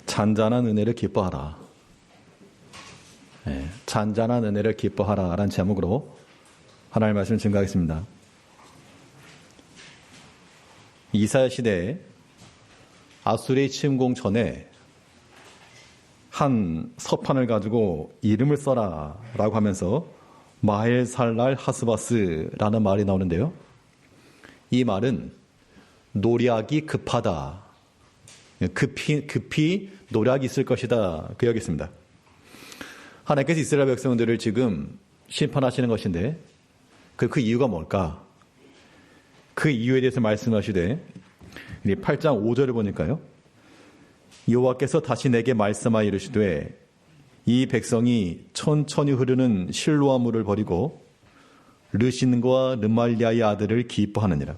잔잔한 은혜를 기뻐하라. 잔잔한 은혜를 기뻐하라 라는 제목으로 하나님의 말씀을 증거하겠습니다. 이사야 시대에 아수르의 침공 전에 한 서판을 가지고 이름을 써라 라고 하면서 마헬살랄 하스바스라는 말이 나오는데요. 이 말은 노략이 급하다. 급히 노략이 있을 것이다. 그 여기있습니다. 하나님께서 이스라엘 백성들을 지금 심판하시는 것인데 그 이유가 뭘까? 그 이유에 대해서 말씀하시되 8장 5절을 보니까요. 여호와께서 다시 내게 말씀하여 이르시되 이 백성이 천천히 흐르는 실로아 물을 버리고 르신과 르말리아의 아들을 기뻐하느니라.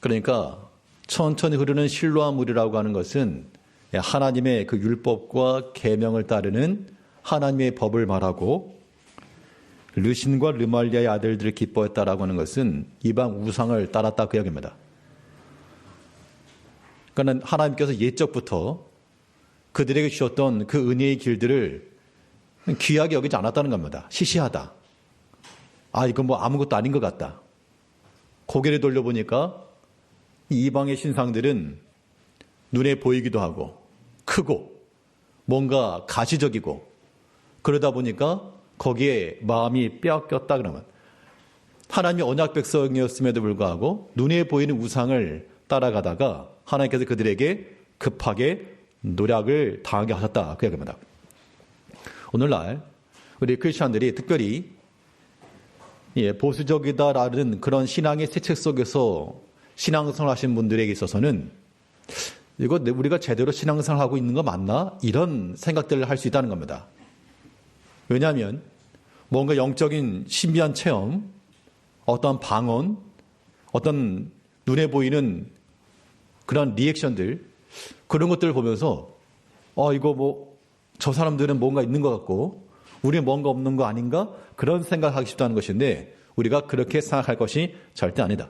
그러니까 천천히 흐르는 실로아 물이라고 하는 것은 하나님의 그 율법과 계명을 따르는 하나님의 법을 말하고, 르신과 르말리아의 아들들을 기뻐했다라고 하는 것은 이방 우상을 따랐다 그 이야기입니다. 그러니까 하나님께서 옛적부터 그들에게 주셨던 그 은혜의 길들을 귀하게 여기지 않았다는 겁니다. 시시하다. 이건 뭐 아무것도 아닌 것 같다. 고개를 돌려보니까 이방의 신상들은 눈에 보이기도 하고 크고 뭔가 가시적이고 그러다 보니까 거기에 마음이 빼앗겼다 그러면 하나님의 언약 백성이었음에도 불구하고 눈에 보이는 우상을 따라가다가 하나님께서 그들에게 급하게 노략을 당하게 하셨다 그 얘기입니다. 오늘날 우리 크리스천들이 특별히 보수적이다라는 그런 신앙의 세책 속에서 신앙생활 하신 분들에게 있어서는 이거 우리가 제대로 신앙생활 하고 있는 거 맞나? 이런 생각들을 할 수 있다는 겁니다. 왜냐하면 뭔가 영적인 신비한 체험, 어떤 방언, 어떤 눈에 보이는 그런 리액션들, 그런 것들을 보면서 이거 뭐 저 사람들은 뭔가 있는 것 같고 우리는 뭔가 없는 거 아닌가? 그런 생각하기 쉽다는 것인데 우리가 그렇게 생각할 것이 절대 아니다.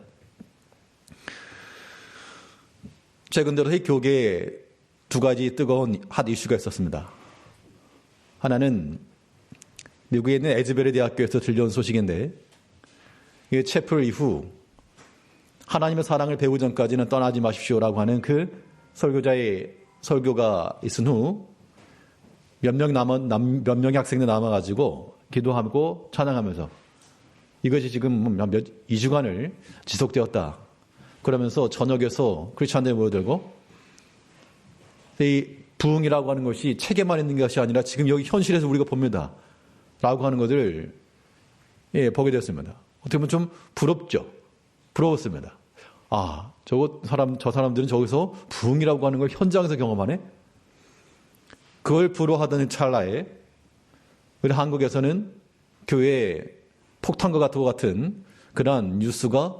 최근 들어 이 교계에 두 가지 뜨거운 핫 이슈가 있었습니다. 하나는 미국에 있는 에즈베리 대학교에서 들려온 소식인데, 이 채플 이후 하나님의 사랑을 배우기 전까지는 떠나지 마십시오라고 하는 그 설교자의 설교가 있은 후 몇 명의 학생들 남아가지고 기도하고 찬양하면서 이것이 지금 2주간을 지속되었다. 그러면서 저녁에서 크리스천들이 모여들고 이 부흥이라고 하는 것이 책에만 있는 것이 아니라 지금 여기 현실에서 우리가 봅니다. 라고 하는 것을 보게 되었습니다. 어떻게 보면 좀 부럽죠. 부러웠습니다. 저 사람들은 저기서 부흥이라고 하는 걸 현장에서 경험하네? 그걸 부러워하던 찰나에 우리 한국에서는 교회에 폭탄과 같은 그러한 뉴스가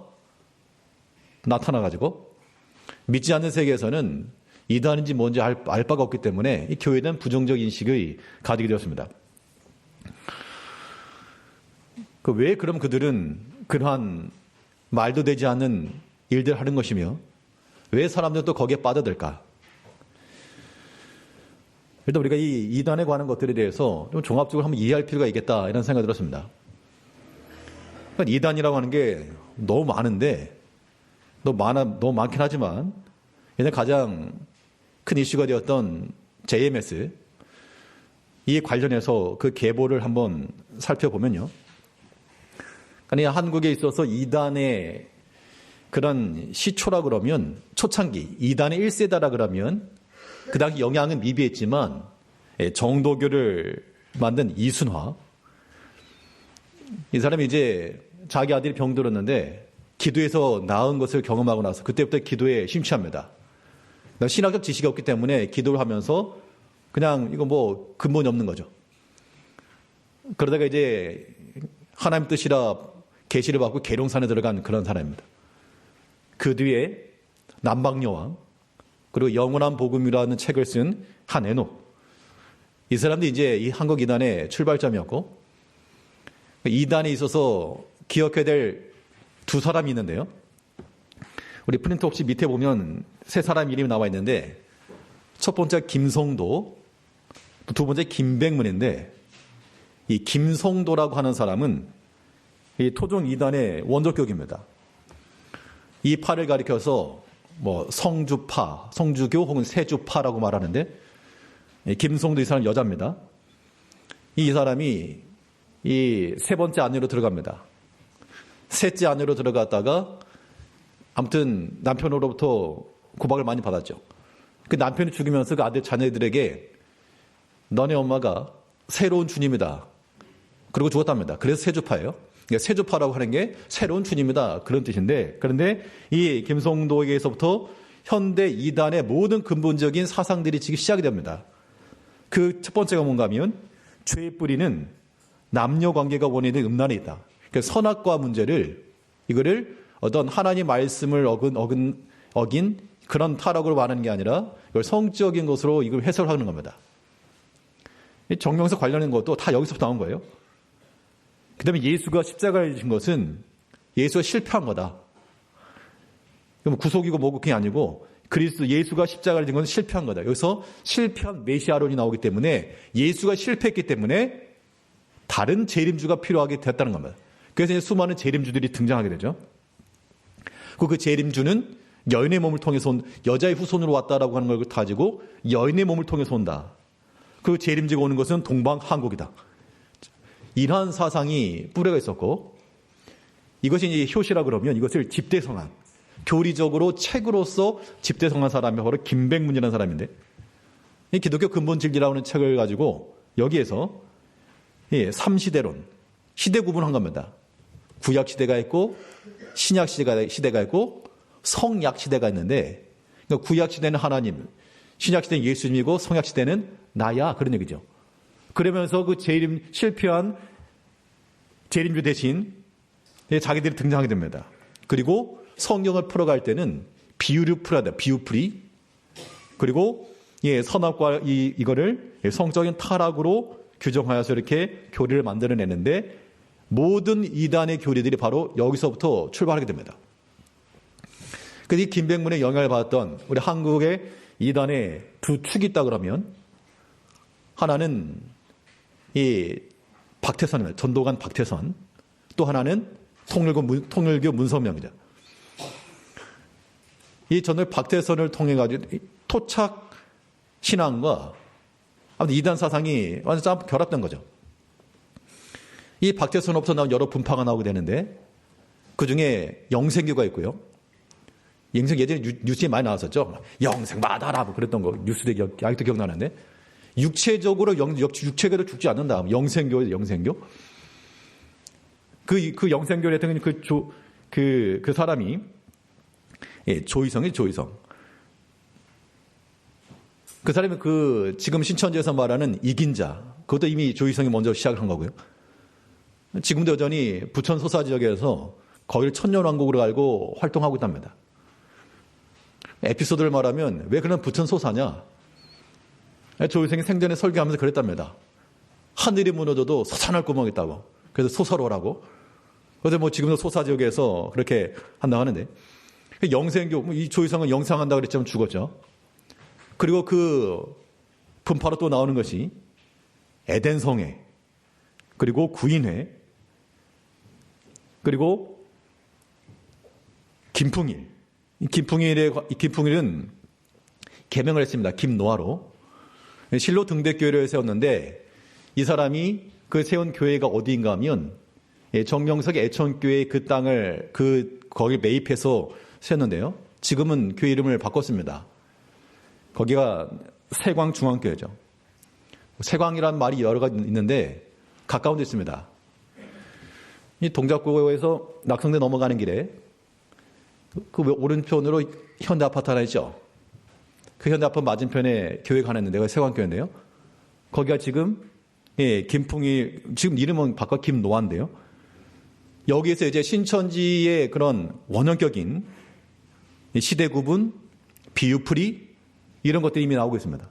나타나가지고 믿지 않는 세계에서는 이단인지 뭔지 알 바가 없기 때문에 이 교회에 대한 부정적 인식을 가지게 되었습니다. 왜 그럼 그들은 그러한 말도 되지 않는 일들을 하는 것이며 왜 사람들은 또 거기에 빠져들까? 일단 우리가 이 이단에 관한 것들에 대해서 좀 종합적으로 한번 이해할 필요가 있겠다 이런 생각이 들었습니다. 그러니까 이단이라고 하는 게 너무 많은데 너무 많긴 하지만 예전에 가장 큰 이슈가 되었던 JMS 이 관련해서 그 계보를 한번 살펴보면요. 그러니까 한국에 있어서 이단의 그런 시초라 그러면 초창기 이단의 1세다라 그러면 그 당시 영향은 미비했지만 정도교를 만든 이순화 이 사람이 이제 자기 아들이 병들었는데 기도에서 나은 것을 경험하고 나서 그때부터 기도에 심취합니다. 신학적 지식이 없기 때문에 기도를 하면서 그냥 이거 뭐 근본이 없는 거죠. 그러다가 이제 하나님 뜻이라 계시를 받고 계룡산에 들어간 그런 사람입니다. 그 뒤에 남방여왕 그리고 영원한 복음이라는 책을 쓴 한에노 이 사람도 이제 이 한국 이단의 출발점이었고 이단에 있어서 기억해야 될 두 사람이 있는데요. 우리 프린터 혹시 밑에 보면 세 사람 이름이 나와 있는데 첫 번째 김성도, 두 번째 김백문인데 이 김성도라고 하는 사람은 이 토종 이단의 원조격입니다. 이 파를 가리켜서 뭐 성주파, 성주교 혹은 세주파라고 말하는데 김성도 이 사람 여자입니다. 이 사람이 이 세 번째 아내로 들어갑니다. 셋째 아내로 들어갔다가 아무튼 남편으로부터 구박을 많이 받았죠. 그 남편이 죽으면서 그 아들 자녀들에게 너네 엄마가 새로운 주님이다. 그리고 죽었답니다. 그래서 세주파예요. 세주파라고 하는 게 새로운 주님이다. 그런 뜻인데, 그런데 이 김성도에게서부터 현대 이단의 모든 근본적인 사상들이 지금 시작이 됩니다. 그 첫 번째가 뭔가 하면 죄의 뿌리는 남녀 관계가 원인된 음란에 있다. 그러니까 선악과 문제를 이거를 어떤 하나님 말씀을 어긴 그런 타락으로 말하는 게 아니라 이걸 성적인 것으로 이걸 해설하는 겁니다. 정명석 관련된 것도 다 여기서부터 나온 거예요. 그 다음에 예수가 십자가에 지신 것은 예수가 실패한 거다. 그럼 구속이고 뭐고 그게 아니고 그리스도 예수가 십자가를 진 것은 실패한 거다. 여기서 실패한 메시아론이 나오기 때문에 예수가 실패했기 때문에 다른 재림주가 필요하게 됐다는 겁니다. 그래서 이제 수많은 재림주들이 등장하게 되죠. 그 재림주는 여인의 몸을 통해서 온 여자의 후손으로 왔다라고 하는 걸 가지고 여인의 몸을 통해서 온다. 그 재림주가 오는 것은 동방한국이다. 이러한 사상이 뿌리가 있었고 이것이 이제 효시라 그러면 이것을 집대성한 교리적으로 책으로서 집대성한 사람이 바로 김백문이라는 사람인데 이 기독교 근본 진리라고 하는 책을 가지고 여기에서 3시대론 시대 구분한 겁니다. 구약 시대가 있고 신약 시대가 있고 성약 시대가 있는데 그러니까 구약 시대는 하나님, 신약 시대는 예수님이고 성약 시대는 나야 그런 얘기죠. 그러면서 그 실패한 재림주 대신 자기들이 등장하게 됩니다. 그리고 성경을 풀어갈 때는 비유를 풀어야 돼요. 비유풀이. 그리고 선악과 이거를 성적인 타락으로 규정하여서 이렇게 교리를 만들어내는데 모든 이단의 교리들이 바로 여기서부터 출발하게 됩니다. 그래서 이 김백문의 영향을 받았던 우리 한국의 이단의 두 축이 있다 그러면 하나는 이 박태선입니다. 전도관 박태선. 또 하나는 통일교 문선명이죠. 이 전도관 박태선을 통해 가지고 토착 신앙과 아무튼 이단 사상이 완전 결합된 거죠. 이 박태선으로부터 나온 여러 분파가 나오게 되는데 그 중에 영생교가 있고요. 예전에 뉴스에 많이 나왔었죠. 영생마다라 뭐 그랬던 거 뉴스에 아직도 기억나는데 육체적으로 육체계도 죽지 않는다. 영생교예요, 영생교. 그 영생교를 했던 그 사람이 조희성이 조희성. 그 사람이 지금 신천지에서 말하는 이긴 자. 그것도 이미 조희성이 먼저 시작을 한 거고요. 지금도 여전히 부천 소사 지역에서 거기를 천년왕국으로 알고 활동하고 있답니다. 에피소드를 말하면 왜 그런 부천 소사냐? 조희성이 생전에 설교하면서 그랬답니다. 하늘이 무너져도 솟아날 구멍이 있다고. 그래서 소설오라고. 그래서 뭐 지금도 소사 지역에서 그렇게 한다고 하는데 영생교, 이 조희성은 영상한다고 그랬지만 죽었죠. 그리고 그 분파로 또 나오는 것이 에덴성회, 그리고 구인회, 그리고 김풍일. 김풍일은 개명을 했습니다. 김노아로. 실로 등대교회를 세웠는데 이 사람이 그 세운 교회가 어디인가 하면 정명석의 애천교회 그 땅을 거기 매입해서 세웠는데요. 지금은 교회 이름을 바꿨습니다. 거기가 세광중앙교회죠. 세광이라는 말이 여러 가지 있는데 가까운 데 있습니다. 이 동작구에서 낙성대 넘어가는 길에 그 오른편으로 현대 아파트 하나 있죠. 그 현대 아파트 맞은편에 교회가 하나 있는데 그가 세광교회인데요. 거기가 지금 김풍이 지금 이름은 바꿔 김노아인데요. 여기에서 이제 신천지의 그런 원형격인 시대 구분, 비유풀이 이런 것들이 이미 나오고 있습니다.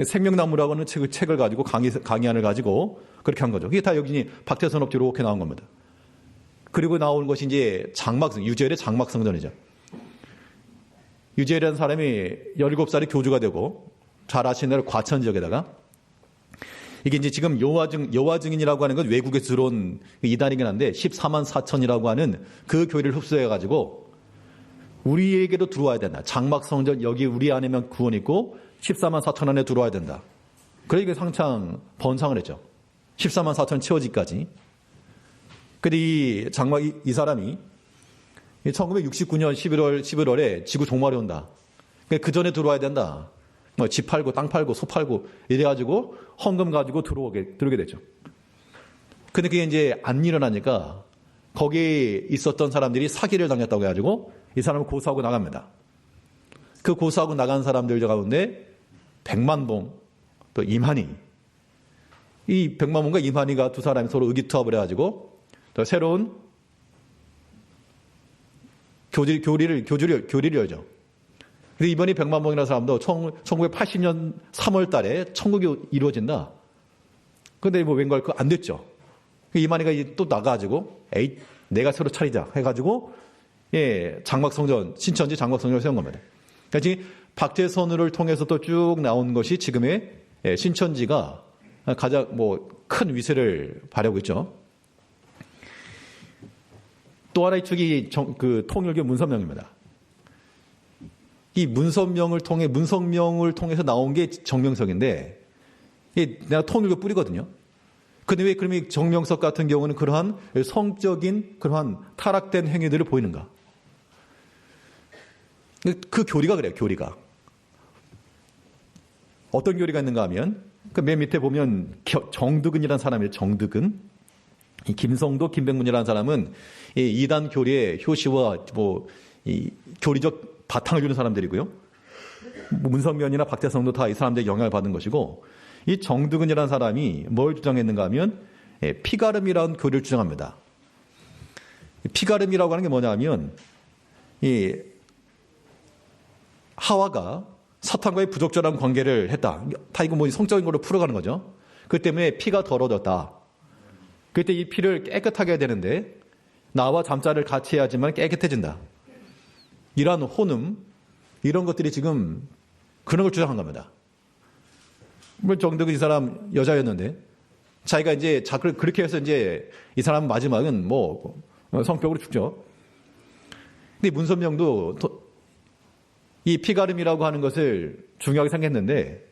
생명나무라고 하는 책을 가지고 강의안을 가지고 그렇게 한 거죠. 그게 다 여기 박태선업체 이렇게 나온 겁니다. 그리고 나오는 것이 이제 장막성, 유재열의 장막성전이죠. 유재열이라는 사람이 17살에 교주가 되고 잘 아시는 대로 과천 지역에다가 이게 이제 지금 여호와 증인이라고 하는 건 외국에서 들어온 이단이긴 한데 14만 4천이라고 하는 그 교회를 흡수해가지고 우리에게도 들어와야 된다. 장막성전 여기 우리 안에면 구원 있고 14만 4천 안에 들어와야 된다. 그래 이게 상창 번창을 했죠. 14만 4천 채워지기까지. 근데 이 사람이 1969년 11월에 지구 종말이 온다. 그 전에 들어와야 된다. 뭐 집 팔고 땅 팔고 소 팔고 이래가지고 헌금 가지고 들어오게 됐죠. 근데 그게 이제 안 일어나니까 거기에 있었던 사람들이 사기를 당했다고 해가지고 이 사람을 고소하고 나갑니다. 그 고소하고 나간 사람들 가운데 백만봉 또 임한이 이 백만봉과 임한이가 두 사람이 서로 의기투합을 해가지고 또 새로운 교리를 열죠. 그래서 이번에 백만봉이라는 사람도 1980년 3월 달에 천국이 이루어진다. 근데 뭐 웬걸 그거 안 됐죠. 이만희가 또 나가가지고, 에이, 내가 새로 차리자. 해가지고, 예, 신천지 장막성전을 세운 겁니다. 그러니까 지금 박태선을 통해서 또 쭉 나온 것이 지금의 신천지가 가장 큰 위세를 발휘하고 있죠. 또 하나의 축이 통일교 문선명입니다. 이 문선명을 통해서 나온 게 정명석인데, 내가 통일교 뿌리거든요. 근데 왜 그러면 정명석 같은 경우는 그러한 성적인 그러한 타락된 행위들을 보이는가? 그 교리가 그래요, 교리가. 어떤 교리가 있는가 하면, 그 맨 밑에 보면 정득은이라는 사람이에요, 정득은. 이 김성도, 김백문이라는 사람은 이 이단 교리의 효시와 이 교리적 바탕을 주는 사람들이고요. 문성면이나 박태성도 다 이 사람들의 영향을 받은 것이고, 이 정득은이라는 사람이 뭘 주장했는가 하면 피가름이라는 교리를 주장합니다. 피가름이라고 하는 게 뭐냐 하면 이 하와가 사탄과의 부적절한 관계를 했다. 다 이거 성적인 걸로 풀어가는 거죠. 그 때문에 피가 더러워졌다. 그때 이 피를 깨끗하게 해야 되는데 나와 잠자를 같이 해야지만 깨끗해진다. 이러한 혼음, 이런 것들이 지금 그런 걸 주장한 겁니다. 정득은 이 사람 여자였는데 자기가 이제 그렇게 해서 이제 이 사람 마지막은 성격으로 죽죠. 근데 문선명도 이 피가름이라고 하는 것을 중요하게 생각했는데,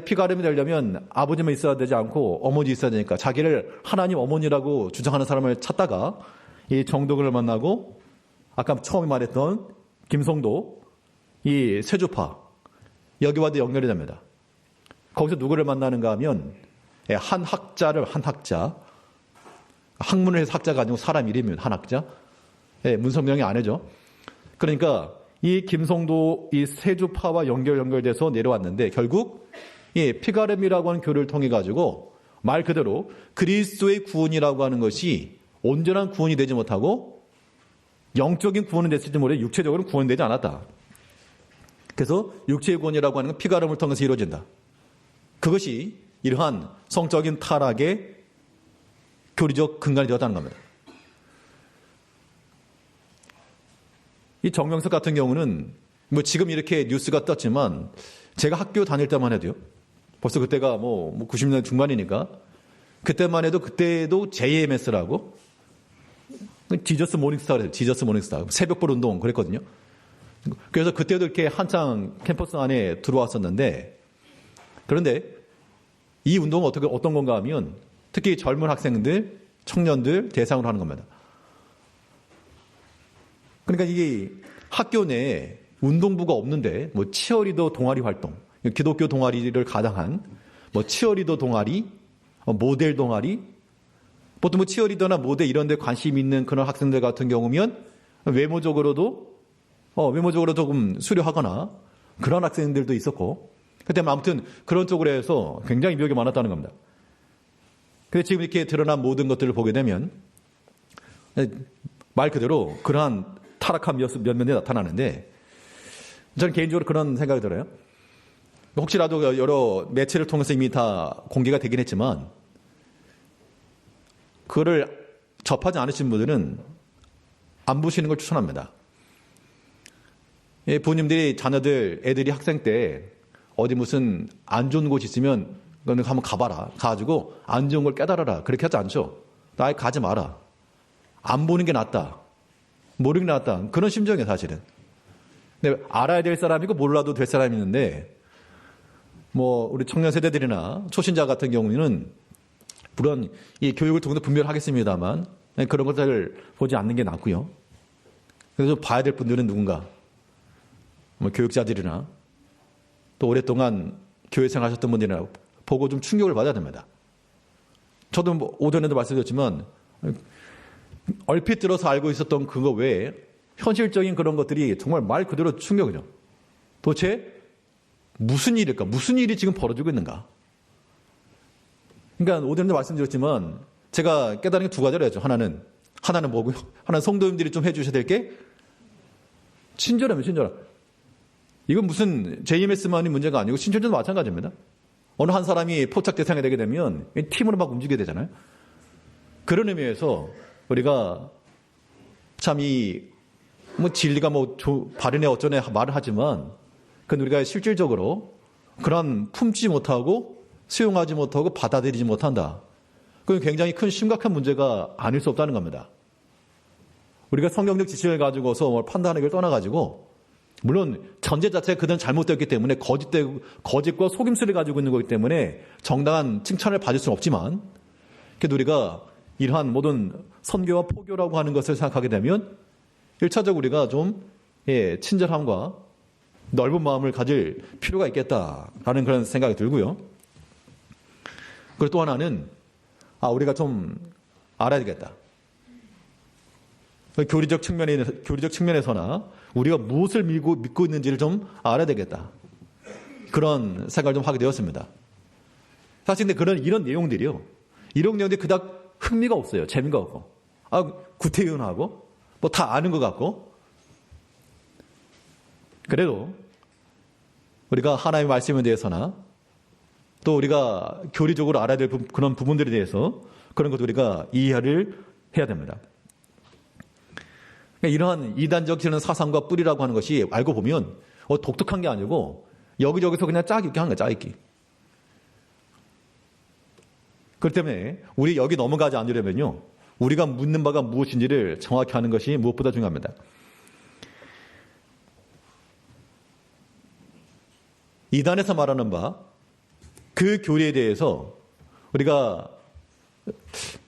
피가름이 되려면 아버지만 있어야 되지 않고 어머니 있어야 되니까 자기를 하나님 어머니라고 주장하는 사람을 찾다가 이 정득을 만나고 아까 처음에 말했던 김성도 이 세주파 여기와도 연결이 됩니다. 거기서 누구를 만나는가 하면 한 학자 학문을 해서 학자가 아니고 사람 이름이면 한 학자 문성명이 아내죠. 그러니까 이 김성도 이 세주파와 연결돼서 내려왔는데 결국 이 피가름이라고 하는 교리를 통해 가지고 말 그대로 그리스도의 구원이라고 하는 것이 온전한 구원이 되지 못하고 영적인 구원은 됐을지 모르겠는데 육체적으로는 구원되지 않았다. 그래서 육체의 구원이라고 하는 건 피가름을 통해서 이루어진다. 그것이 이러한 성적인 타락의 교리적 근간이 되었다는 겁니다. 이 정명석 같은 경우는 지금 이렇게 뉴스가 떴지만 제가 학교 다닐 때만 해도요. 벌써 그때가 90년대 중반이니까 그때도 JMS라고 지저스 모닝스타를 지저스 모닝스타 새벽불 운동 그랬거든요. 그래서 그때도 이렇게 한창 캠퍼스 안에 들어왔었는데 그런데 이 운동은 어떤 건가 하면 특히 젊은 학생들, 청년들 대상으로 하는 겁니다. 그러니까 이게 학교 내에 운동부가 없는데 치어리더 동아리 활동, 기독교 동아리를 가장한 치어리더 동아리, 모델 동아리, 보통 치어리더나 모델 이런 데 관심 있는 그런 학생들 같은 경우면 외모적으로도 조금 수려하거나 그런 학생들도 있었고 그때 아무튼 그런 쪽으로 해서 굉장히 미혹이 많았다는 겁니다. 근데 지금 이렇게 드러난 모든 것들을 보게 되면 말 그대로 그러한 타락한 면면이 나타나는데 저는 개인적으로 그런 생각이 들어요. 혹시라도 여러 매체를 통해서 이미 다 공개가 되긴 했지만 그거를 접하지 않으신 분들은 안 보시는 걸 추천합니다. 부모님들이 자녀들, 애들이 학생 때 어디 무슨 안 좋은 곳 있으면 너는 한번 가봐라. 가가지고 안 좋은 걸 깨달아라. 그렇게 하지 않죠. 아예 가지 마라. 안 보는 게 낫다. 모르는 게 낫다. 그런 심정이에요, 사실은. 근데 알아야 될 사람이고 몰라도 될 사람이 있는데, 우리 청년 세대들이나 초신자 같은 경우는, 물론 이 교육을 통해서 분별하겠습니다만, 그런 것들을 보지 않는 게 낫고요. 그래서 봐야 될 분들은 누군가, 교육자들이나, 또 오랫동안 교회생활 하셨던 분들이나 보고 좀 충격을 받아야 됩니다. 저도 오전에도 말씀드렸지만, 얼핏 들어서 알고 있었던 그거 외에 현실적인 그런 것들이 정말 말 그대로 충격이죠. 도대체 무슨 일일까? 무슨 일이 지금 벌어지고 있는가? 그러니까 오전에도 말씀드렸지만 제가 깨달은 게 두 가지를 했죠. 하나는 뭐고요? 하나는 성도님들이 좀 해주셔야 될 게 친절하면 친절함. 이건 무슨 JMS만이 문제가 아니고 신천지도 마찬가지입니다. 어느 한 사람이 포착 대상이 되게 되면 팀으로 막 움직이게 되잖아요. 그런 의미에서 우리가 참 진리가 바르네 어쩌네 말을 하지만 그건 우리가 실질적으로 그런 품지 못하고 수용하지 못하고 받아들이지 못한다. 그건 굉장히 큰 심각한 문제가 아닐 수 없다는 겁니다. 우리가 성경적 지식을 가지고서 판단하는 걸 떠나가지고 물론 전제 자체가 그들은 잘못되었기 때문에 거짓과 속임수를 가지고 있는 거기 때문에 정당한 칭찬을 받을 수는 없지만 그래도 우리가 이러한 모든 선교와 포교라고 하는 것을 생각하게 되면 1차적으로 우리가 좀 친절함과 넓은 마음을 가질 필요가 있겠다라는 그런 생각이 들고요. 그리고 또 하나는 우리가 좀 알아야 되겠다. 교리적 측면에서나 우리가 무엇을 믿고 있는지를 좀 알아야 되겠다. 그런 생각을 좀 하게 되었습니다. 사실 근데 이런 내용들이요. 이런 내용들이 그닥 흥미가 없어요. 재미가 없고. 구태의원하고 다 아는 것 같고. 그래도 우리가 하나님의 말씀에 대해서나 또 우리가 교리적으로 알아야 될 그런 부분들에 대해서 그런 것도 우리가 이해를 해야 됩니다. 이러한 이단적 사상과 뿌리라고 하는 것이 알고 보면 독특한 게 아니고 여기저기서 그냥 짜깁기 하는 거야. 짜깁기. 그렇기 때문에 우리 여기 넘어가지 않으려면요. 우리가 묻는 바가 무엇인지를 정확히 하는 것이 무엇보다 중요합니다. 이단에서 말하는 바 그 교리에 대해서 우리가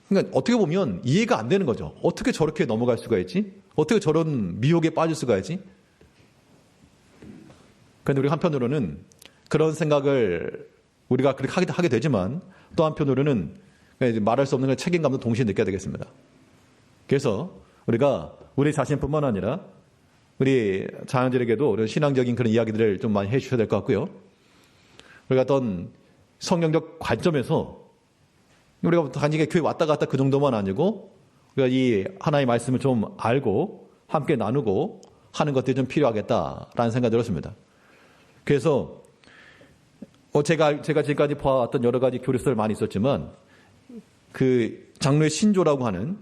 그러니까 어떻게 보면 이해가 안 되는 거죠. 어떻게 저렇게 넘어갈 수가 있지? 어떻게 저런 미혹에 빠질 수가 있지? 그런데 우리 한편으로는 그런 생각을 우리가 그렇게 하게 되지만 또 한편으로는 말할 수 없는 책임감도 동시에 느껴야 되겠습니다. 그래서 우리가 우리 자신뿐만 아니라 우리 자녀들에게도 이런 신앙적인 그런 이야기들을 좀 많이 해주셔야 될 것 같고요. 우리가 어떤 성경적 관점에서 우리가 단지 교회 왔다 갔다 그 정도만 아니고 우리가 이 하나의 말씀을 좀 알고 함께 나누고 하는 것들이 좀 필요하겠다라는 생각이 들었습니다. 그래서 제가 지금까지 봐왔던 여러 가지 교리서들 많이 있었지만 그 장로의 신조라고 하는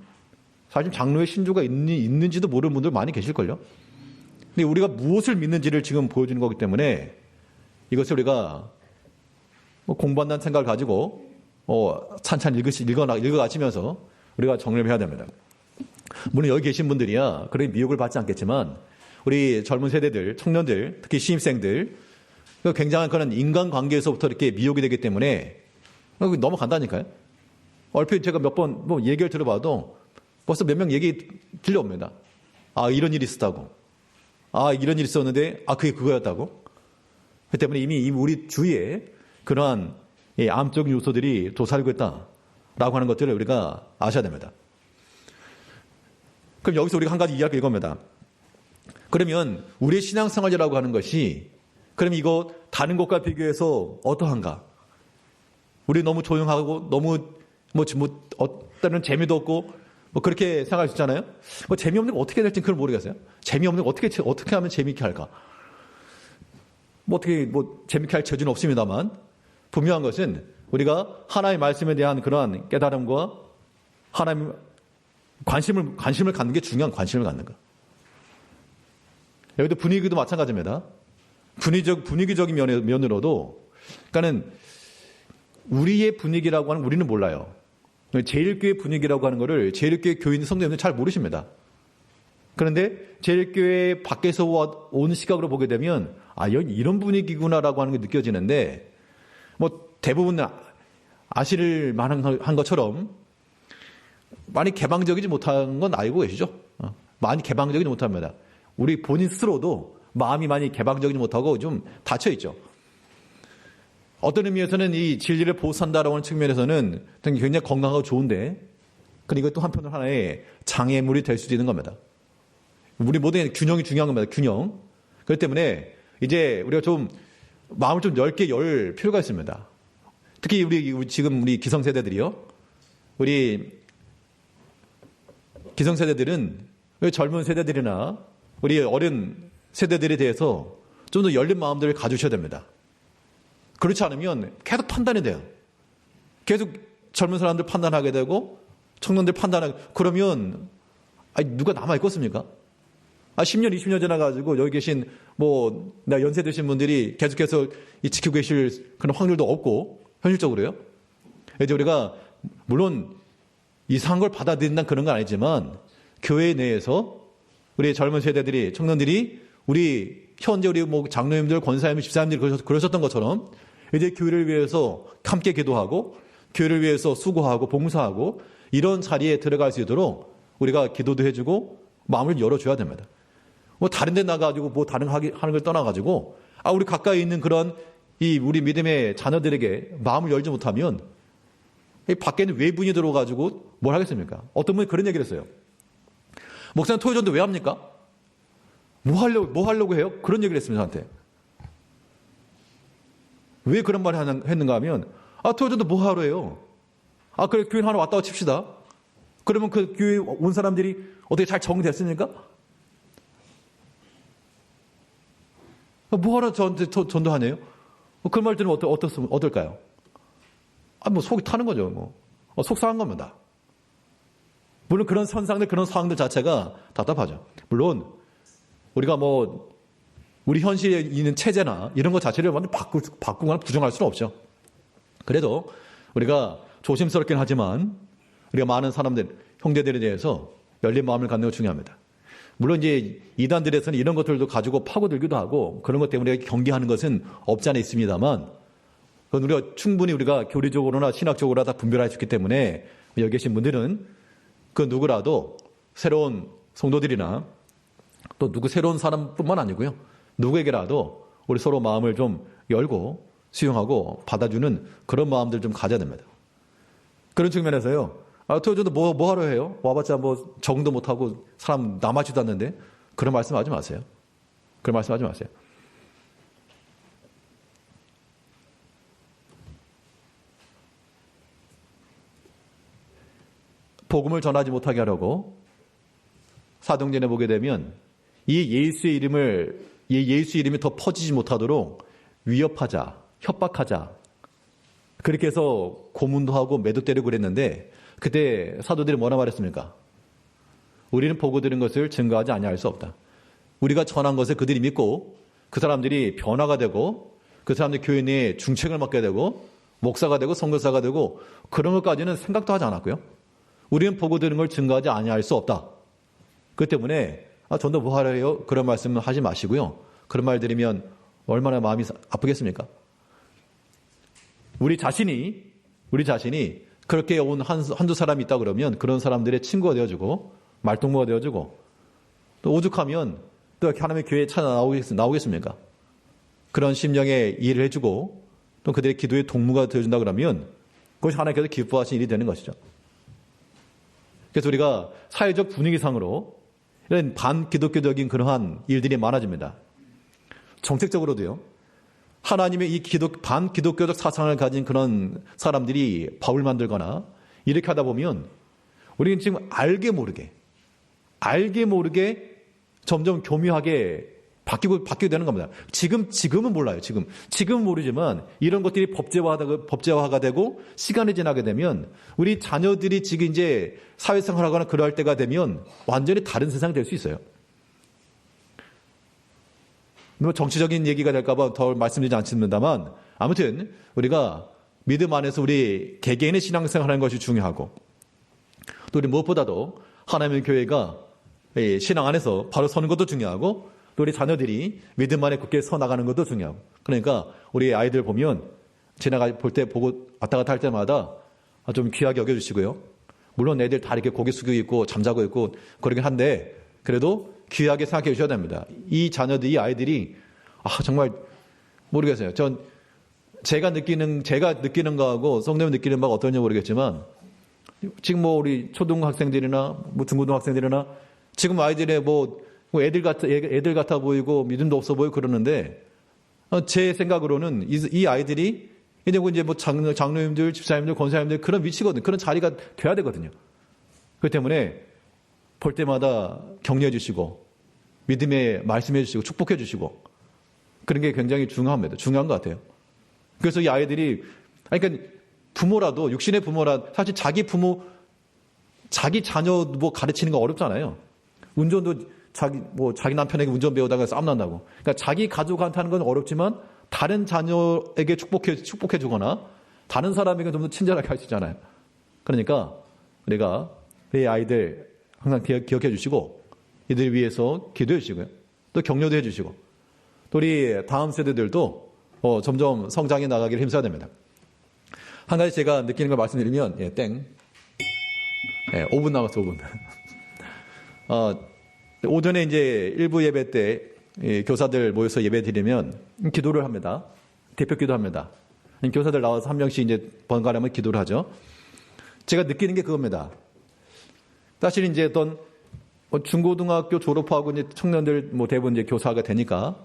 사실 장로의 신조가 있는지도 모르는 분들 많이 계실걸요. 근데 우리가 무엇을 믿는지를 지금 보여주는 거기 때문에 이것을 우리가 공부한다는 생각을 가지고 찬찬히 읽어가시면서 우리가 정리를 해야 됩니다. 물론 여기 계신 분들이야 그런 미혹을 받지 않겠지만 우리 젊은 세대들, 청년들, 특히 신입생들 굉장한 그런 인간관계에서부터 이렇게 미혹이 되기 때문에 넘어간다니까요. 얼핏 제가 몇 번 얘기를 들어봐도 벌써 몇 명 얘기 들려옵니다. 이런 일이 있었다고. 이런 일이 있었는데 그게 그거였다고. 그 때문에 이미 우리 주위에 그러한 암적인 요소들이 도사리고 있다라고 하는 것들을 우리가 아셔야 됩니다. 그럼 여기서 우리가 한 가지 이야기 읽어봅니다. 그러면 우리의 신앙생활이라고 하는 것이 그럼 이거 다른 것과 비교해서 어떠한가? 우리 너무 조용하고 너무 어떤 재미도 없고 그렇게 생각할 수 있잖아요. 재미없는 거 어떻게 될지 그걸 모르겠어요. 재미없는 거 어떻게 하면 재미있게 할까? 어떻게 재미있게 할 처지는 없습니다만 분명한 것은 우리가 하나님의 말씀에 대한 그러한 깨달음과 하나님 관심을 갖는 게 중요한 관심을 갖는 거. 여기도 분위기도 마찬가지입니다. 분위기적인 면으로도, 그러니까는 우리의 분위기라고 하는 우리는 몰라요. 제1교회 분위기라고 하는 거를 제1교회 교인 성도님들 잘 모르십니다. 그런데 제1교회 밖에서 온 시각으로 보게 되면 여기 이런 분위기구나라고 하는 게 느껴지는데, 뭐 대부분 아실 만한 것처럼 많이 개방적이지 못한 건 알고 계시죠? 많이 개방적이지 못합니다. 우리 본인 스스로도 마음이 많이 개방적이지 못하고 좀 닫혀있죠. 어떤 의미에서는 이 진리를 보호한다라고 하는 측면에서는 굉장히 건강하고 좋은데, 그리고 또 한편으로 하나의 장애물이 될 수도 있는 겁니다. 우리 모든 균형이 중요한 겁니다. 균형. 그렇기 때문에 이제 우리가 좀 마음을 좀 넓게 열 필요가 있습니다. 특히 지금 우리 기성세대들이요. 우리 기성세대들은 젊은 세대들이나 우리 어린 세대들에 대해서 좀 더 열린 마음들을 가지셔야 됩니다. 그렇지 않으면 계속 판단이 돼요. 계속 젊은 사람들 판단하게 되고 청년들 판단하게, 그러면 누가 남아있겠습니까? 10년, 20년 지나가지고 여기 계신 나 연세 드신 분들이 계속해서 지키고 계실 그런 확률도 없고, 현실적으로요. 이제 우리가 물론 이상한 걸 받아들인다는 그런 건 아니지만, 교회 내에서 우리 젊은 세대들이, 청년들이 우리 현재 우리 장로님들, 권사님들, 집사님들이 그러셨던 것처럼 이제 교회를 위해서 함께 기도하고 교회를 위해서 수고하고 봉사하고 이런 자리에 들어갈 수 있도록 우리가 기도도 해주고 마음을 열어줘야 됩니다. 다른 데 나가지고 다른 하는 걸 떠나가지고 우리 가까이 있는 그런 우리 믿음의 자녀들에게 마음을 열지 못하면 밖에 있는 외부인이 들어가지고 뭘 하겠습니까? 어떤 분이 그런 얘기를 했어요. 목사님 토요전도 왜 합니까? 뭐 하려고 해요? 그런 얘기를 했습니다, 저한테. 왜 그런 말을 했는가 하면, 토요전도 뭐 하러 해요? 그래, 교회 하나 왔다고 칩시다. 그러면 그 교회 온 사람들이 어떻게 잘 적응됐습니까? 뭐 하러 전도하네요? 그 말 들으면 어떨까요? 속이 타는 거죠, 속상한 겁니다. 물론 그런 선상들, 그런 상황들 자체가 답답하죠. 물론, 우리가 우리 현실에 있는 체제나 이런 것 자체를 완전 바꾸거나 부정할 수는 없죠. 그래도 우리가 조심스럽긴 하지만 우리가 많은 사람들, 형제들에 대해서 열린 마음을 갖는 게 중요합니다. 물론 이제 이단들에서는 이런 것들도 가지고 파고들기도 하고 그런 것 때문에 경계하는 것은 없지 않아 있습니다만, 그건 우리가 충분히 우리가 교리적으로나 신학적으로 다 분별할 수 있기 때문에 여기 계신 분들은 그 누구라도 새로운 성도들이나 또 새로운 사람뿐만 아니고요. 누구에게라도 우리 서로 마음을 좀 열고 수용하고 받아주는 그런 마음들 좀 가져야 됩니다. 그런 측면에서요. 토요전도 뭐 하러 해요? 와봤자 적응도 못하고 사람 남아지도 않는데 그런 말씀 하지 마세요. 그런 말씀 하지 마세요. 복음을 전하지 못하게 하려고 사도행전에 보게 되면 이 예수의 이름이 더 퍼지지 못하도록 위협하자, 협박하자, 그렇게 해서 고문도 하고 매도 때리고 그랬는데, 그때 사도들이 뭐라 말했습니까? 우리는 보고 들은 것을 증거하지 아니할 수 없다. 우리가 전한 것을 그들이 믿고 그 사람들이 변화가 되고 그 사람들 교회 내에 중책을 맡게 되고 목사가 되고 선교사가 되고 그런 것까지는 생각도 하지 않았고요. 우리는 보고 들은 걸 증거하지 아니할 수 없다. 그 때문에 전도 뭐 하려 해요? 그런 말씀은 하지 마시고요. 그런 말 들으면 얼마나 마음이 아프겠습니까? 우리 자신이 그렇게 온 한두 사람이 있다 그러면 그런 사람들의 친구가 되어주고 말동무가 되어주고 또 오죽하면 또 하나님의 교회에 나오겠습니까? 그런 심령의 이해를 해주고 또 그들의 기도의 동무가 되어준다 그러면 그것이 하나님께서 기뻐하신 일이 되는 것이죠. 그래서 우리가 사회적 분위기상으로 이런 반기독교적인 그러한 일들이 많아집니다. 정책적으로도요. 하나님의 이 반기독교적 사상을 가진 그런 사람들이 법을 만들거나 이렇게 하다 보면 우리는 지금 알게 모르게 점점 교묘하게 바뀌게 되는 겁니다. 지금은 몰라요. 지금은 모르지만 이런 것들이 법제화가 되고 시간이 지나게 되면 우리 자녀들이 지금 이제 사회생활하거나 그럴 때가 되면 완전히 다른 세상이 될 수 있어요. 뭐 정치적인 얘기가 될까봐 더 말씀드리지 않습니다만 아무튼 우리가 믿음 안에서 우리 개개인의 신앙생활 하는 것이 중요하고 또 우리 무엇보다도 하나님의 교회가 신앙 안에서 바로 서는 것도 중요하고 또 우리 자녀들이 믿음 안에 굳게 서 나가는 것도 중요하고 그러니까 우리 아이들 보면 볼 때 보고 왔다 갔다 할 때마다 좀 귀하게 여겨주시고요. 물론 애들 다 이렇게 고개 숙이고 있고 잠자고 있고 그러긴 한데 그래도 귀하게 생각해 주셔야 됩니다. 이 자녀들, 이 아이들이 정말 모르겠어요. 제가 느끼는 거하고 성도님이 느끼는 바가 어떤지 모르겠지만 지금 뭐 우리 초등학생들이나 뭐 중고등학생들이나 지금 아이들의 뭐 애들 같아 보이고 믿음도 없어 보이고 그러는데 제 생각으로는 이 아이들이 이제 뭐 장로님들, 집사님들, 권사님들 그런 위치거든요. 그런 자리가 돼야 되거든요. 그렇기 때문에 볼 때마다 격려해 주시고 믿음에 말씀해 주시고 축복해 주시고 그런 게 굉장히 중요한 것 같아요. 그래서 이 아이들이 그러니까 부모라도 육신의 부모라 사실 자기 자녀 뭐 가르치는 거 어렵잖아요. 운전도 자기 남편에게 운전 배우다가 싸움 난다고. 그러니까 자기 가족한테 하는 건 어렵지만 다른 자녀에게 축복해 주거나 다른 사람에게 좀 더 친절하게 할 수 있잖아요. 그러니까 우리가 내 아이들 항상 기억해 주시고 이들 위해서 기도해 주시고요. 또 격려도 해 주시고 또 우리 다음 세대들도 점점 성장해 나가기를 힘써야 됩니다. 한 가지 제가 느끼는 걸 말씀드리면 5분 남았어 5분. 오전에 이제 일부 예배 때 교사들 모여서 예배 드리면 기도를 합니다. 대표 기도합니다. 교사들 나와서 한 명씩 이제 번갈아 가면 기도를 하죠. 제가 느끼는 게 그겁니다. 사실 이제 어떤 중고등학교 졸업하고 이제 청년들 뭐 대부분 이제 교사가 되니까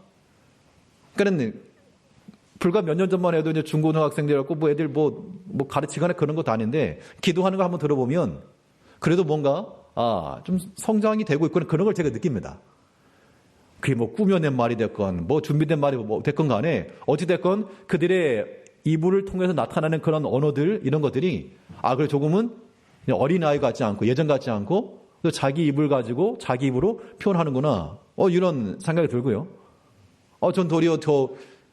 그러니까 불과 몇 년 전만 해도 이제 중고등학생들하고 뭐 애들 뭐 가르치거나 그런 것도 아닌데 기도하는 거 한번 들어보면 그래도 뭔가 좀 성장이 되고 있고 그런 걸 제가 느낍니다. 그게 뭐 꾸며낸 말이 됐건 뭐 준비된 말이 뭐 됐건 간에 어찌 됐건 그들의 이불을 통해서 나타나는 그런 언어들 이런 것들이 그래 조금은 어린아이 같지 않고 예전 같지 않고 또 자기 입을 가지고 자기 입으로 표현하는구나. 이런 생각이 들고요. 전 도리어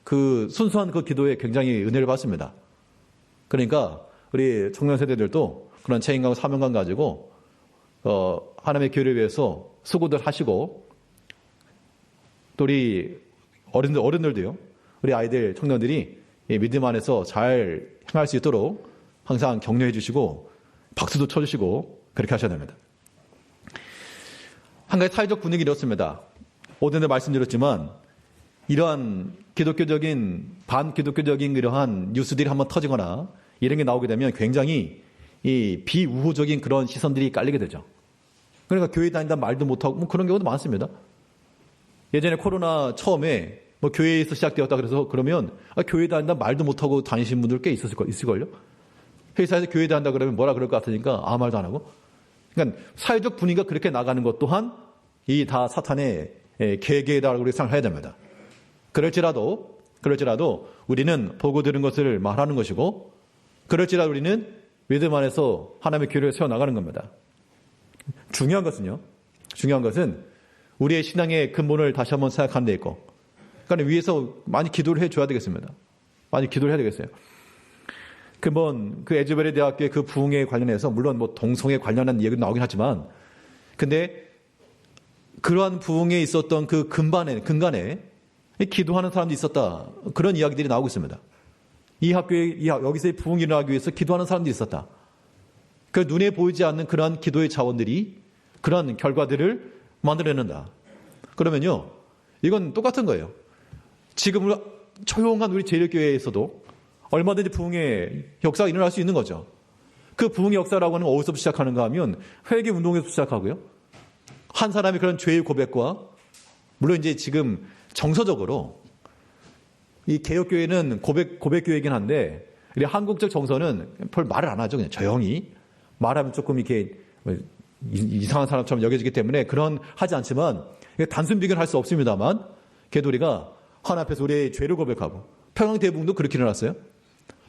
그 순수한 그 기도에 굉장히 은혜를 받습니다. 그러니까 우리 청년 세대들도 그런 책임감, 사명감 가지고 하나님의 교회를 위해서 수고들 하시고 또 우리 어른들도요. 우리 아이들, 청년들이 믿음 안에서 잘 행할 수 있도록 항상 격려해 주시고 박수도 쳐주시고 그렇게 하셔야 됩니다. 한 가지 사회적 분위기 이렇습니다. 오전에 말씀드렸지만 이러한 반기독교적인 이러한 뉴스들이 한번 터지거나 이런 게 나오게 되면 굉장히 이 비우호적인 그런 시선들이 깔리게 되죠. 그러니까 교회 다닌다 말도 못하고 뭐 그런 경우도 많습니다. 예전에 코로나 처음에 뭐 교회에서 시작되었다 그러면 교회 다닌다 말도 못하고 다니신 분들 꽤 있을걸요. 회사에서 교회 다닌다 그러면 뭐라 그럴 것 같으니까 아무 말도 안 하고. 그러니까 사회적 분위기가 그렇게 나가는 것 또한 이 다 사탄의 계계다라고 생각해야 됩니다. 그럴지라도 우리는 보고 들은 것을 말하는 것이고 그럴지라도 우리는 믿음 안에서 하나님의 교회를 세워나가는 겁니다. 중요한 것은 우리의 신앙의 근본을 다시 한번 생각하는 데 있고 그러니까 위에서 많이 기도를 해줘야 되겠습니다. 많이 기도를 해야 되겠어요. 그 에즈베리 대학교의 그 부흥에 관련해서 물론 뭐 동성애 관련한 얘기도 나오긴 하지만 근데 그러한 부흥에 있었던 그 근간에 기도하는 사람도 있었다. 그런 이야기들이 나오고 있습니다. 이 학교에 여기서의 부흥이 일어나기 위해서 기도하는 사람들이 있었다. 그 눈에 보이지 않는 그러한 기도의 자원들이 그러한 결과들을 만들어낸다. 그러면요, 이건 똑같은 거예요. 지금 조용한 우리 제일교회에서도 얼마든지 부흥의 역사가 일어날 수 있는 거죠. 그 부흥의 역사라고 하는 건 어디서 시작하는가 하면 회개 운동에서 시작하고요. 한 사람이 그런 죄의 고백과 물론 이제 지금 정서적으로 이 개혁교회는 고백교회이긴 한데 우리 한국적 정서는 별 말을 안 하죠. 그냥 조용히 말하면 조금 이렇게 이상한 사람처럼 여겨지기 때문에 그런 하지 않지만 단순 비교는 할 수 없습니다만 개도리가 하나님 앞에서 우리의 죄를 고백하고 평양대부흥도 그렇게 일어났어요.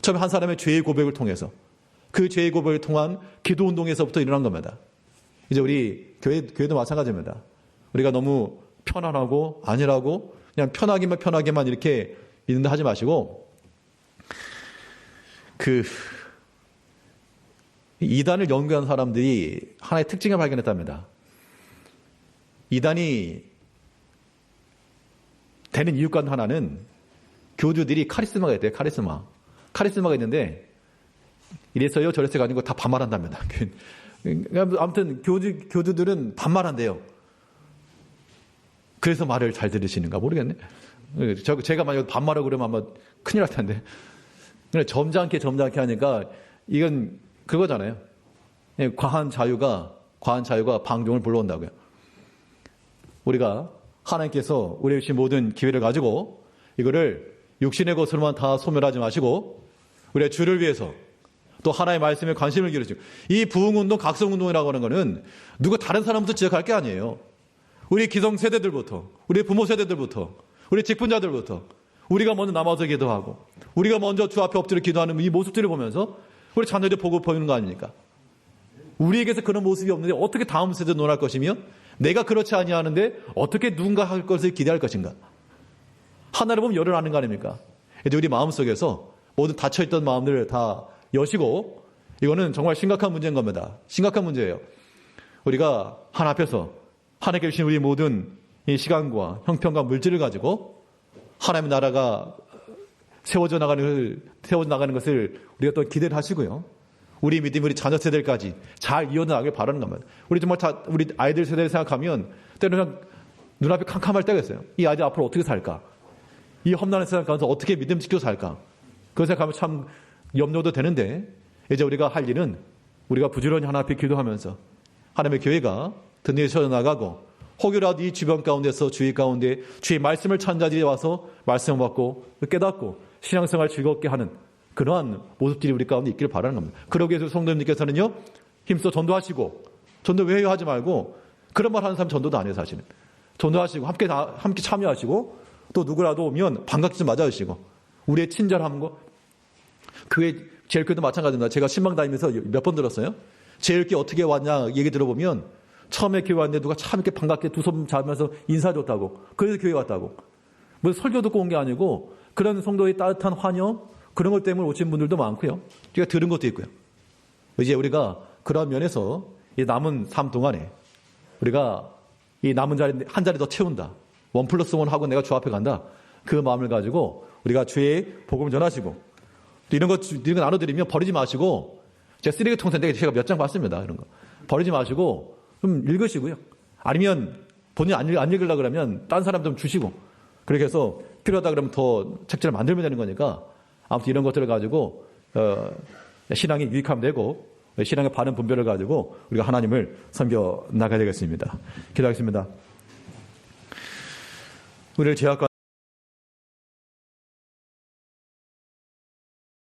처음에 한 사람의 죄의 고백을 통해서 그 죄의 고백을 통한 기도운동에서부터 일어난 겁니다. 이제 우리 교회도 마찬가지입니다. 우리가 너무 편안하고 안일하고 그냥 편하게만 이렇게 믿는다 하지 마시고, 이단을 연구한 사람들이 하나의 특징을 발견했답니다. 이단이 되는 이유 간 하나는 교주들이 카리스마가 있대요. 카리스마가 있는데 이랬어요 저랬어요 아니고 다 반말한답니다. 아무튼 교주들은 반말한대요. 그래서 말을 잘 들으시는가 모르겠네. 제가 만약 반말하고 그러면 아마 큰일 날 텐데. 점잖게 하니까 이건 그거잖아요. 과한 자유가 방종을 불러온다고요. 우리가 하나님께서 우리에게 주신 모든 기회를 가지고 이거를 육신의 것으로만 다 소멸하지 마시고 우리의 주를 위해서 또 하나님의 말씀에 관심을 기울이시고, 이 부흥운동, 각성운동이라고 하는 거는 누구 다른 사람부터 지적할 게 아니에요. 우리 기성세대들부터, 우리 부모 세대들부터, 우리 직분자들부터 우리가 먼저 남아서 기도하고 우리가 먼저 주 앞에 엎드려 기도하는 이 모습들을 보면서 우리 자녀들이 보고 보이는 거 아닙니까? 우리에게서 그런 모습이 없는데 어떻게 다음 세대 논할 것이며 내가 그렇지 아니하는데 어떻게 누군가 할 것을 기대할 것인가? 하나를 보면 열을 아는 거 아닙니까? 이제 우리 마음속에서 모든 닫혀있던 마음들을 다 여시고, 이거는 정말 심각한 문제인 겁니다. 심각한 문제예요. 우리가 하나 앞에서 하나님께 주신 우리 모든 이 시간과 형편과 물질을 가지고 하나님의 나라가 세워져 나가는 것을 우리가 또 기대를 하시고요. 우리 믿음, 우리 자녀 세대까지 잘 이어나가길 바라는 겁니다. 우리 정말 우리 아이들 세대를 생각하면 때로는 그냥 눈앞이 캄캄할 때가 있어요. 이 아이들 앞으로 어떻게 살까? 이 험난한 세상 가운데 어떻게 믿음 지켜 살까? 그거 생각하면 참 염려도 되는데, 이제 우리가 할 일은 우리가 부지런히 하나 앞에 기도하면서 하나님의 교회가 든든히 서나가고 혹여라도 이 주변 가운데서 주의 가운데 주의 말씀을 찾는 자들이 와서 말씀을 받고 깨닫고 신앙생활 즐겁게 하는 그러한 모습들이 우리 가운데 있기를 바라는 겁니다. 그러기 위해서 성도님께서는요, 힘써 전도하시고, 전도 외회하지 말고 그런 말 하는 사람 전도도 안 해요. 사실은 전도하시고 함께 참여하시고, 또 누구라도 오면 반갑게 좀 맞아주시고, 우리의 친절함과 교회 제일교회도 마찬가지입니다. 제가 신방 다니면서 몇 번 들었어요. 제일교회 어떻게 왔냐 얘기 들어보면 처음에 교회 왔는데 누가 참 이렇게 반갑게 두 손 잡으면서 인사줬다고, 그래서 교회 왔다고. 뭐 설교 듣고 온 게 아니고 그런 성도의 따뜻한 환영, 그런 것 때문에 오신 분들도 많고요. 제가 들은 것도 있고요. 이제 우리가 그런 면에서 이 남은 삶 동안에 우리가 이 남은 자리 한 자리 더 채운다. 1+1 하고 내가 주 앞에 간다. 그 마음을 가지고 우리가 주의 복음을 전하시고, 이런 거 나눠드리면 버리지 마시고, 제가 쓰레기통 텐데 제가 몇 장 봤습니다. 이런 거 버리지 마시고 좀 읽으시고요. 아니면 본인 안 읽으려고 그러면 딴 사람 좀 주시고, 그렇게 해서 필요하다 그러면 더 책자를 만들면 되는 거니까, 아무튼 이런 것들을 가지고 신앙이 유익하면 되고 신앙의 바른 분별을 가지고 우리가 하나님을 섬겨 나가야 되겠습니다. 기도하겠습니다. 우리를 죄악과